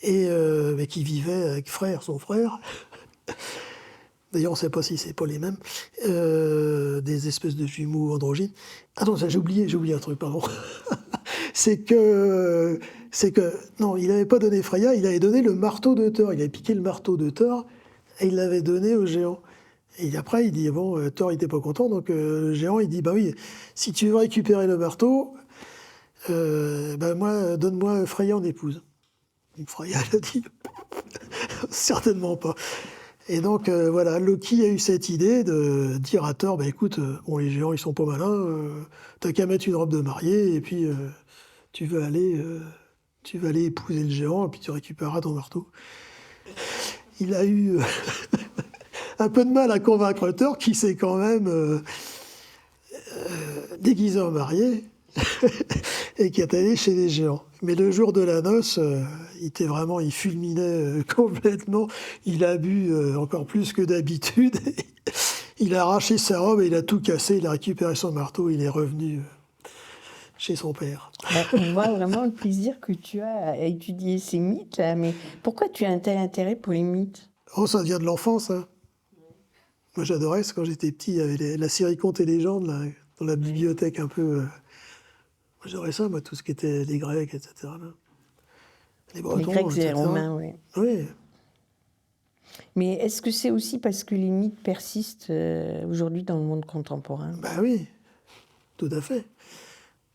et mais qui vivait avec son frère. D'ailleurs, on ne sait pas si c'est pas les mêmes, des espèces de jumeaux androgynes. Attends, j'ai oublié un truc, pardon. c'est que non, il n'avait pas donné Freya, il avait donné le marteau de Thor. Il avait piqué le marteau de Thor et il l'avait donné au géant. Et après, il dit bon, Thor n'était pas content, donc le géant il dit bah oui, si tu veux récupérer le marteau, moi, donne-moi Freya en épouse. Et Freya elle a dit certainement pas. Et donc voilà, Loki a eu cette idée de dire à Thor, bah écoute, bon les géants ils sont pas malins, t'as qu'à mettre une robe de mariée et puis tu vas aller épouser le géant et puis tu récupéreras ton marteau. Il a eu un peu de mal à convaincre Thor qui s'est quand même déguisé en marié et qui est allé chez les géants. Mais le jour de la noce, il fulminait complètement. Il a bu encore plus que d'habitude. Il a arraché sa robe et il a tout cassé. Il a récupéré son marteau. Il est revenu chez son père. On voit vraiment le plaisir que tu as à étudier ces mythes, là. Mais pourquoi tu as un tel intérêt pour les mythes? Oh, ça vient de l'enfance. Hein. Moi, j'adorais. Quand j'étais petit, il y avait la série Contes et légendes là, dans la bibliothèque un peu. J'adorais ça, moi, tout ce qui était les Grecs, etc. là. Les Les Bretons, Grecs et les etc. Romains, oui. Oui, Mais est-ce que c'est aussi parce que les mythes persistent aujourd'hui dans le monde contemporain? bah oui, tout à fait.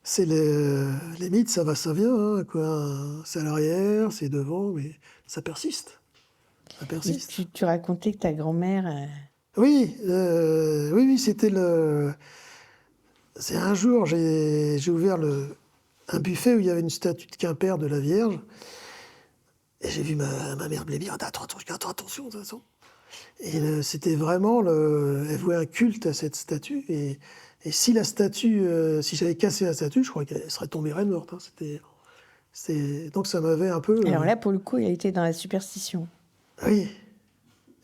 C'est les mythes, ça va, ça vient, hein, quoi. C'est à l'arrière, c'est devant, mais ça persiste. Ça persiste. Tu racontais que ta grand-mère... Oui, oui, c'était le. C'est un jour, j'ai ouvert un buffet où il y avait une statue de Quimper de la Vierge. Et j'ai vu ma mère blêmir. Attention, attention. Et c'était vraiment. Elle vouait un culte à cette statue. Et si la statue. Si j'avais cassé la statue, je crois qu'elle serait tombée reine morte. Hein. Donc ça m'avait un peu. Alors là, pour le coup, il a été dans la superstition. Oui.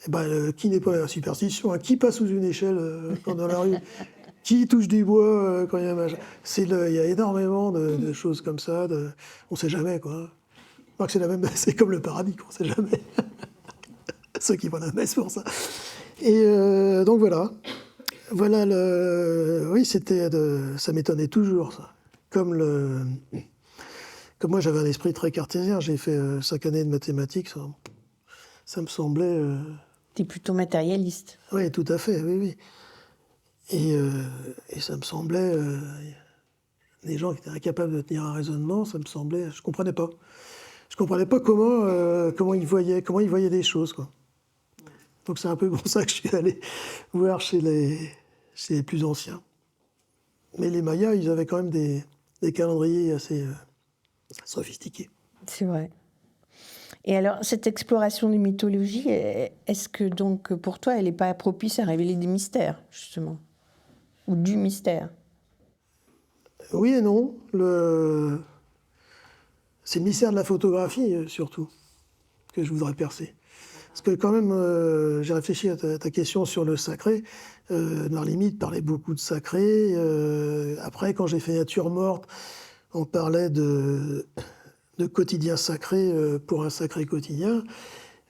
Eh ben, qui n'est pas dans la superstition, hein. Qui passe sous une échelle dans la rue? Qui touche du bois quand il y a un machin? Il y a énormément de choses comme ça. On ne sait jamais, quoi. Je crois que c'est comme le paradis, quoi. On ne sait jamais. Ceux qui vont à la messe pour ça. Et donc voilà. Voilà oui, ça m'étonnait toujours, ça. Comme moi, j'avais un esprit très cartésien. J'ai fait 5 années de mathématiques. Ça me semblait. T'es plutôt matérialiste. Oui, tout à fait, oui, oui. Et ça me semblait, des gens qui étaient incapables de tenir un raisonnement, ça me semblait, je comprenais pas. Je comprenais pas comment ils voyaient les choses, quoi. Donc c'est un peu pour ça que je suis allé voir chez les plus anciens. Mais les Mayas, ils avaient quand même des calendriers assez sophistiqués. C'est vrai. Et alors, cette exploration des mythologies, est-ce que donc pour toi, elle n'est pas propice à révéler des mystères, justement? Ou du mystère? Oui et non. C'est le mystère de la photographie, surtout, que je voudrais percer. Parce que quand même, j'ai réfléchi à ta question sur le sacré. Dans les mythes, parlait beaucoup de sacré. Après, quand j'ai fait Nature morte, on parlait de quotidien sacré pour un sacré quotidien.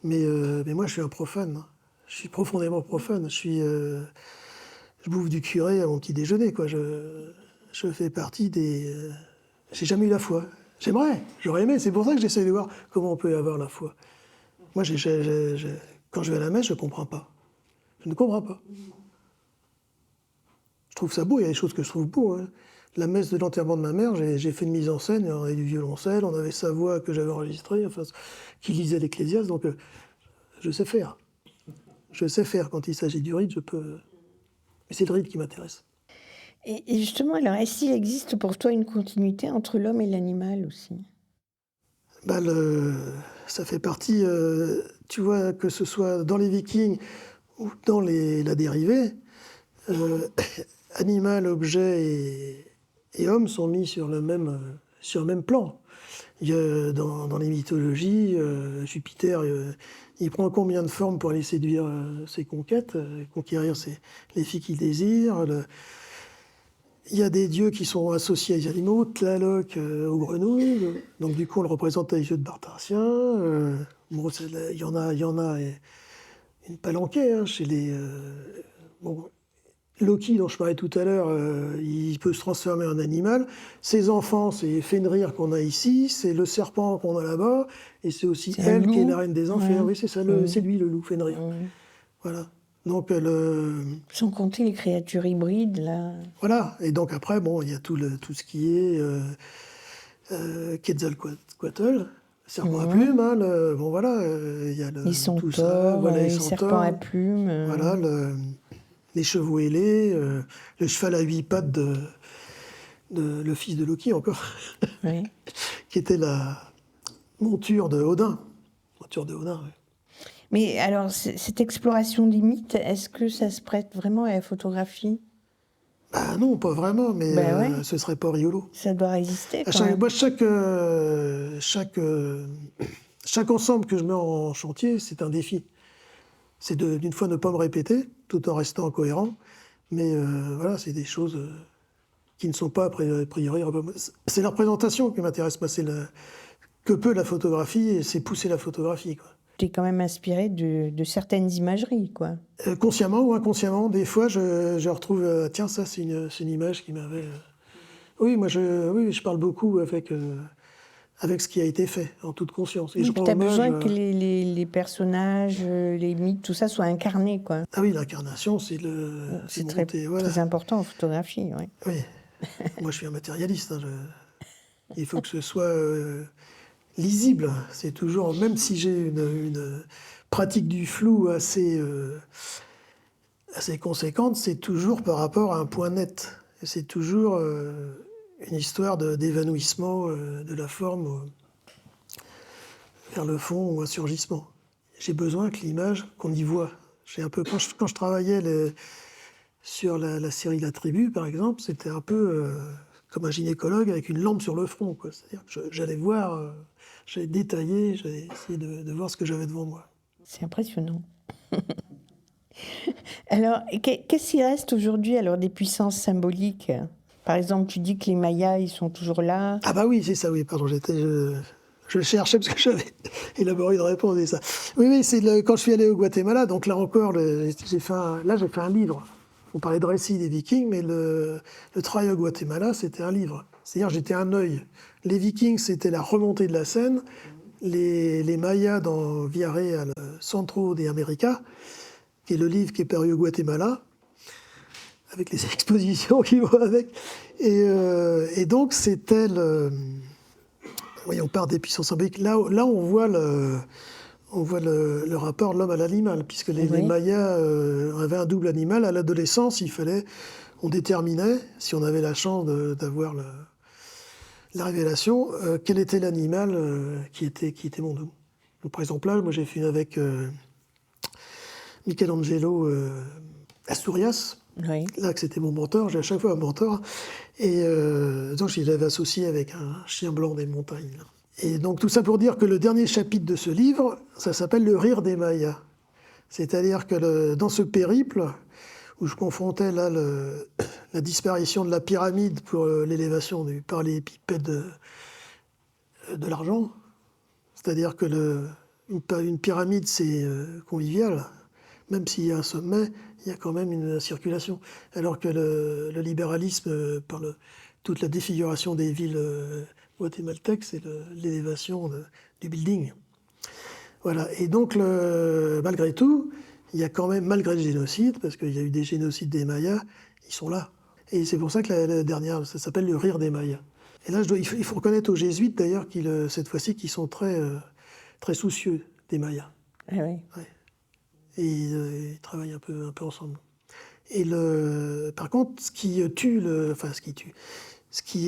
Mais moi, je suis un profane. Je suis profondément profane. Je bouffe du curé à mon petit déjeuner, quoi. Je fais partie des... j'ai jamais eu la foi. J'aurais aimé. C'est pour ça que j'essaie de voir comment on peut avoir la foi. Moi, quand je vais à la messe, je ne comprends pas. Je ne comprends pas. Je trouve ça beau, il y a des choses que je trouve beaux. Hein. La messe de l'enterrement de ma mère, j'ai fait une mise en scène, on avait du violoncelle, on avait sa voix que j'avais enregistrée, enfin, qui lisait l'Ecclésiaste, donc je sais faire. Je sais faire. Quand il s'agit du rite, je peux... Mais c'est le rite qui m'intéresse. Et justement, alors, est-ce qu'il existe pour toi une continuité entre l'homme et l'animal aussi? Bah, ça fait partie, tu vois, que ce soit dans les Vikings ou dans la dérivée, animal, objet et homme sont mis sur le même plan. Il y a, dans les mythologies, Jupiter, il prend combien de formes pour aller séduire ses conquêtes, conquérir les filles qu'il désire. Il y a des dieux qui sont associés à des animaux, Tlaloc aux grenouilles, donc du coup on le représente avec les yeux de Bartartien. Bon, il y en a une palanquée hein, chez les... bon, Loki, dont je parlais tout à l'heure, il peut se transformer en animal. Ses enfants, c'est Fenrir qu'on a ici, c'est le serpent qu'on a là-bas, et c'est aussi elle qui est la reine des enfers. Ouais. Oui, c'est ça, c'est lui le loup, Fenrir. Ouais. Voilà. Donc, Sans compter les créatures hybrides, là. voilà. Et donc après, bon, il y a tout ce qui est Quetzalcoatl, serpent à plumes. Hein, bon, voilà, il y a Les tout ça. centaures, Voilà, les serpents à plumes. Voilà, les chevaux ailés, le cheval à 8 pattes le fils de Loki encore, Oui. qui était la monture de Odin. Monture de Odin, oui. Mais alors, cette exploration des mythes, est-ce que ça se prête vraiment à la photographie? Bah non, pas vraiment, mais Ouais. ce serait pas rigolo. Ça doit résister quand même. Moi, chaque ensemble que je mets en chantier, c'est un défi. C'est d'une fois ne pas me répéter, tout en restant cohérent. Mais voilà, c'est des choses qui ne sont pas a priori. C'est la représentation qui m'intéresse. Moi, que peut la photographie, et c'est pousser la photographie, quoi. Tu es quand même inspiré de certaines imageries, quoi. Consciemment ou inconsciemment, des fois, je retrouve tiens, ça, c'est une image Oui, oui, je parle beaucoup avec ce qui a été fait, en toute conscience. Et Oui, je puis rends tu as hommage besoin que les personnages, les mythes, tout ça soit incarné, quoi. Ah oui, l'incarnation, c'est C'est monter, voilà. très important en photographie, oui. Oui, moi je suis un matérialiste. Hein, il faut que ce soit lisible. C'est toujours, même si j'ai une pratique du flou assez conséquente, c'est toujours par rapport à un point net. Et c'est toujours une histoire d'évanouissement de la forme vers le fond ou un surgissement. J'ai besoin que l'image, qu'on y voit. J'ai un peu, quand je travaillais sur la série La Tribu, par exemple, c'était un peu comme un gynécologue avec une lampe sur le front, quoi. C'est-à-dire que j'allais voir, j'allais détailler, j'allais essayer de voir ce que j'avais devant moi. C'est impressionnant. Alors, qu'est-ce qui reste aujourd'hui alors des puissances symboliques? Par exemple, tu dis que les Mayas, ils sont toujours là. Ah bah oui, c'est ça, oui, pardon, je cherchais parce que j'avais élaboré une réponse et ça. Oui, oui, quand je suis allé au Guatemala, donc là encore, j'ai fait un livre. On parlait de récits des Vikings, mais le travail au Guatemala, c'était un livre. C'est-à-dire, j'étais un œil. Les Vikings, c'était la remontée de la Seine. Les Mayas dans Villarreal, Centro de América, qui est le livre qui est paru au Guatemala, avec les expositions qui vont avec. Et donc, c'était oui, on part des puissances symboliques. Là, on voit le rapport de l'homme à l'animal, puisque les Mayas avaient un double animal. À l'adolescence, on déterminait, si on avait la chance d'avoir la révélation, quel était l'animal qui était mon double. Donc, par exemple, là, moi, j'ai fait une avec Michelangelo Asturias. Oui. Là, que c'était mon mentor, j'ai à chaque fois un mentor. Et donc, je l'avais associé avec un chien blanc des montagnes. Là. Et donc, tout ça pour dire que le dernier chapitre de ce livre, ça s'appelle Le rire des Mayas. C'est-à-dire que dans ce périple, où je confrontais là la disparition de la pyramide pour l'élévation du parallélépipède de l'argent, c'est-à-dire que une pyramide, c'est convivial. Même s'il y a un sommet, il y a quand même une circulation. Alors que le libéralisme, par toute la défiguration des villes guatémaltèques, c'est l'élévation du building. Voilà. Et donc, malgré tout, il y a quand même, malgré le génocide, parce qu'il y a eu des génocides des Mayas, ils sont là. Et c'est pour ça que la dernière, ça s'appelle Le rire des Mayas. Et là, il faut reconnaître aux jésuites, d'ailleurs, cette fois-ci, qu'ils sont très, très soucieux des Mayas. Ah oui. Ouais. Et ils travaillent un peu ensemble. Et par contre, ce qui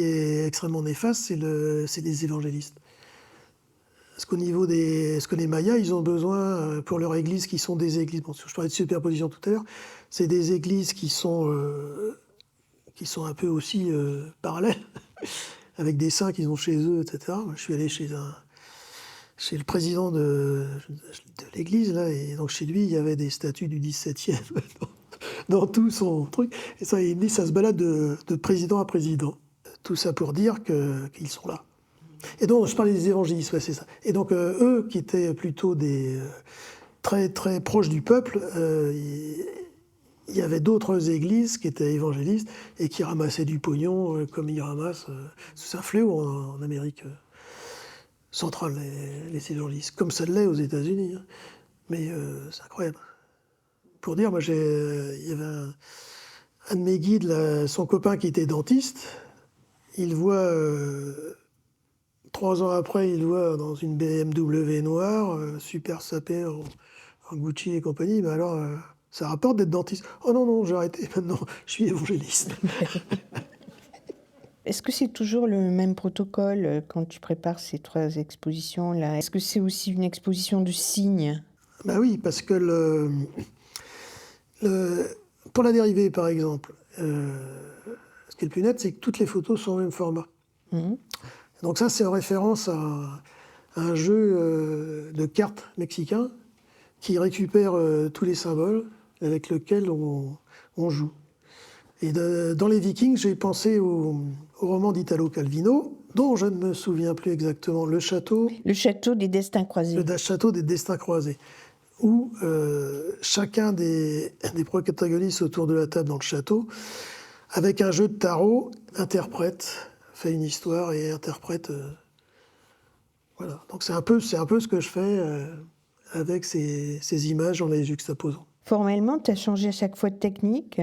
est extrêmement néfaste, c'est les évangélistes. Parce qu'au niveau ce que les Mayas, ils ont besoin pour leur église, qui sont des églises, bon, je parlais de superposition tout à l'heure, c'est des églises qui sont un peu aussi parallèles, avec des saints qu'ils ont chez eux, etc. Moi, je suis allé chez le président de l'église, là, et donc chez lui, il y avait des statues du XVIIe dans tout son truc. Et ça, il dit, ça se balade de président à président. Tout ça pour dire qu'ils sont là. Et donc, je parlais des évangélistes, ouais, c'est ça. Et donc, eux, qui étaient plutôt très, très proches du peuple, il y avait d'autres églises qui étaient évangélistes et qui ramassaient du pognon comme ils ramassent. C'est un fléau en Amérique centrale, les évangélistes, comme ça l'est aux États-Unis. Hein. Mais c'est incroyable. Pour dire, moi, il y avait un de mes guides, là, son copain qui était dentiste, il voit, 3 ans après, il voit dans une BMW noire, super sapé en Gucci et compagnie, mais alors, ça rapporte d'être dentiste. Oh non, non, j'ai arrêté maintenant, je suis évangéliste. Est-ce que c'est toujours le même protocole quand tu prépares ces 3 expositions-là? Est-ce que c'est aussi une exposition de signes? Ben oui, parce que pour la dérivée, par exemple, ce qui est le plus net, c'est que toutes les photos sont au même format. Mmh. Donc ça, c'est en référence à un jeu de cartes mexicain qui récupère tous les symboles avec lesquels on joue. Et dans les Vikings, j'ai pensé au roman d'Italo Calvino, dont je ne me souviens plus exactement, Le Château des Destins Croisés. Le Château des Destins Croisés, où chacun des protagonistes autour de la table dans le château avec un jeu de tarot, interprète, fait une histoire et interprète. Voilà. Donc c'est un peu ce que je fais avec ces images en les juxtaposant. Formellement, tu as changé à chaque fois de technique?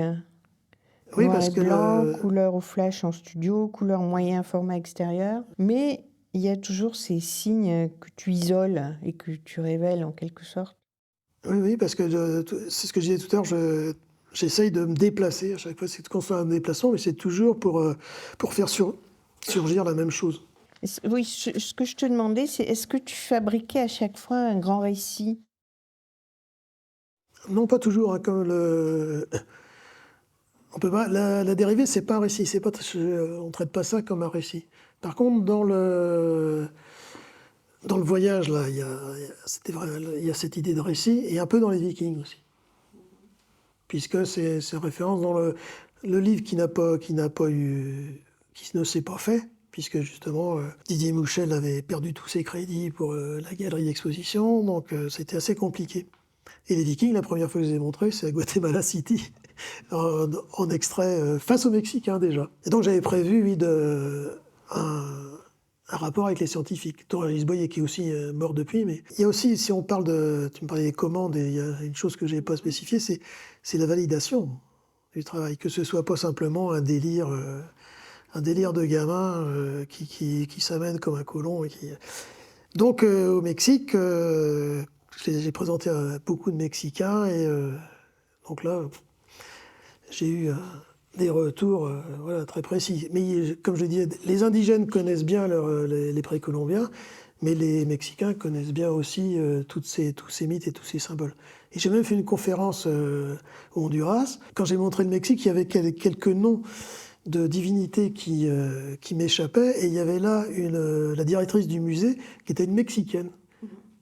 Oui, Noir parce et que blanc, couleur au flash en studio, couleur moyen format extérieur. Mais il y a toujours ces signes que tu isoles et que tu révèles en quelque sorte. oui, parce que c'est ce que je disais tout à l'heure, j'essaye de me déplacer. À chaque fois, c'est constant un déplacement, mais c'est toujours pour faire surgir la même chose. Oui, ce que je te demandais, c'est est-ce que tu fabriquais à chaque fois un grand récit? Non, pas toujours, hein, on peut pas, la dérivée, c'est pas un récit. On traite pas ça comme un récit. Par contre, dans le voyage, là, il y a cette idée de récit, et un peu dans les Vikings aussi. Puisque c'est référence dans le livre qui ne s'est pas fait, puisque justement Didier Mouchel avait perdu tous ses crédits pour la galerie d'exposition, donc c'était assez compliqué. Et les Vikings, la première fois que je les ai montrés, c'est à Guatemala City, en extrait face aux Mexicains déjà. Et donc j'avais prévu, oui, un rapport avec les scientifiques, dont Alice Boyer qui est aussi mort depuis. Mais il y a aussi, si on parle tu me parlais des commandes, et il y a une chose que je n'ai pas spécifiée, c'est la validation du travail, que ce soit pas simplement un délire de gamin qui s'amène comme un colon. Donc au Mexique, j'ai présenté à beaucoup de Mexicains, et donc là, j'ai eu des retours voilà, très précis. Mais comme je disais, les indigènes connaissent bien les précolombiens, mais les Mexicains connaissent bien aussi tous ces mythes et tous ces symboles. Et j'ai même fait une conférence au Honduras. Quand j'ai montré le Mexique, il y avait quelques noms de divinités qui m'échappaient, et il y avait là la directrice du musée qui était une Mexicaine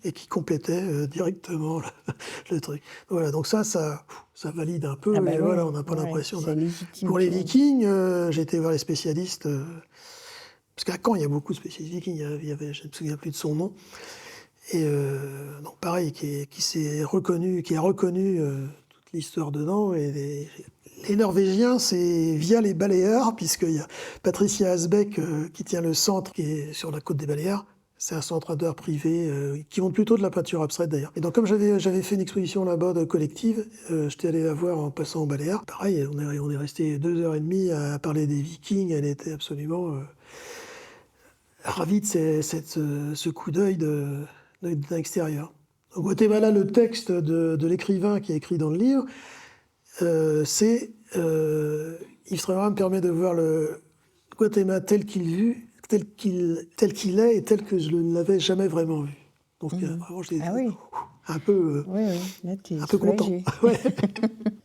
et qui complétait directement le truc. Voilà, donc ça valide un peu, Ah bah et oui, voilà, on n'a pas ouais, l'impression. c'est légitime. Pour les Vikings, j'ai été voir les spécialistes, parce qu'à Caen, il y a beaucoup de spécialistes vikings, je ne me souviens plus de son nom, et donc pareil, qui a reconnu toute l'histoire dedans, et les Norvégiens, c'est via les Baléares, puisqu'il y a Patricia Asbeck qui tient le centre qui est sur la côte des Baléares. C'est un centre d'art privé qui montre plutôt de la peinture abstraite d'ailleurs. Et donc comme j'avais fait une exposition là-bas de collective, j'étais allé la voir en passant aux Baléares. Pareil, on est resté 2 heures et demie à parler des Vikings. Elle était absolument ravie de ce coup d'œil d'un extérieur. Au Guatemala, le texte de l'écrivain qui a écrit dans le livre, Yves Trémara me permet de voir le Guatemala tel qu'il est et tel que je ne l'avais jamais vraiment vu. Donc vraiment, j'étais Ah oui, un peu, oui, là t'es un peu content. soulagé. Ouais.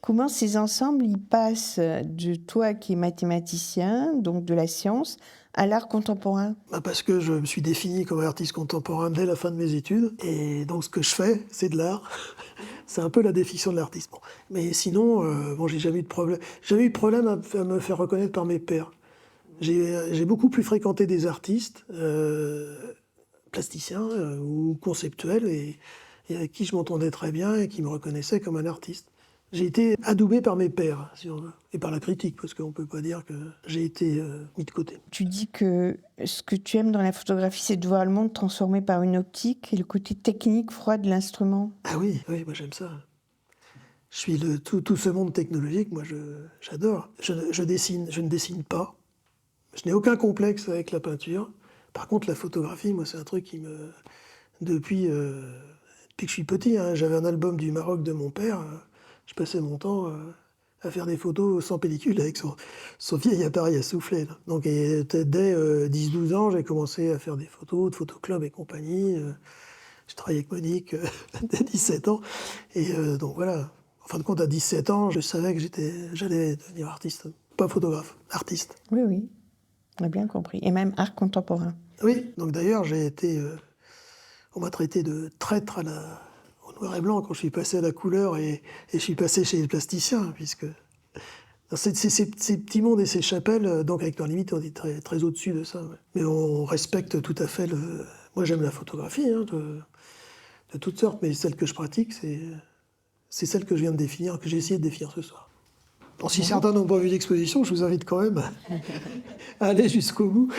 Comment ces ensembles ils passent de toi qui es mathématicien, donc de la science, à l'art contemporain? Parce que je me suis défini comme artiste contemporain dès la fin de mes études. Et donc ce que je fais, c'est de l'art. C'est un peu la définition de l'artiste. Bon. Mais sinon, j'ai jamais eu de problème. J'ai jamais eu de problème à me faire reconnaître par mes pairs. J'ai beaucoup plus fréquenté des artistes plasticiens ou conceptuels, et avec qui je m'entendais très bien et qui me reconnaissaient comme un artiste. J'ai été adoubé par mes pairs, si on veut, et par la critique, parce qu'on ne peut pas dire que j'ai été mis de côté. Tu dis que ce que tu aimes dans la photographie, c'est de voir le monde transformé par une optique et le côté technique, froid de l'instrument. Ah oui, moi j'aime ça. Je suis tout ce monde technologique, moi j'adore. Je ne dessine pas. Je n'ai aucun complexe avec la peinture. Par contre, la photographie, moi, c'est un truc qui me... Depuis que je suis petit, hein, j'avais un album du Maroc de mon père. Je passais mon temps à faire des photos sans pellicule avec son vieil appareil à souffler. Là. Donc, dès 10-12 ans, j'ai commencé à faire des photos de photoclub et compagnie. Je travaillais avec Monique dès 17 ans. Et donc voilà. En fin de compte, à 17 ans, je savais que j'allais devenir artiste. Pas photographe, artiste. Oui, oui, on a bien compris. Et même art contemporain. Oui, donc d'ailleurs, on m'a traité de traître au noir et blanc quand je suis passé à la couleur, et je suis passé chez les plasticiens, puisque ces petits mondes et ces chapelles, donc avec leurs limites, on est très, très au-dessus de ça. Ouais. Mais on respecte tout à fait Moi, j'aime la photographie, hein, de toutes sortes, mais celle que je pratique, c'est celle que je viens de définir, que j'ai essayé de définir ce soir. Bon, si certains n'ont pas vu l'exposition, je vous invite quand même à aller jusqu'au bout.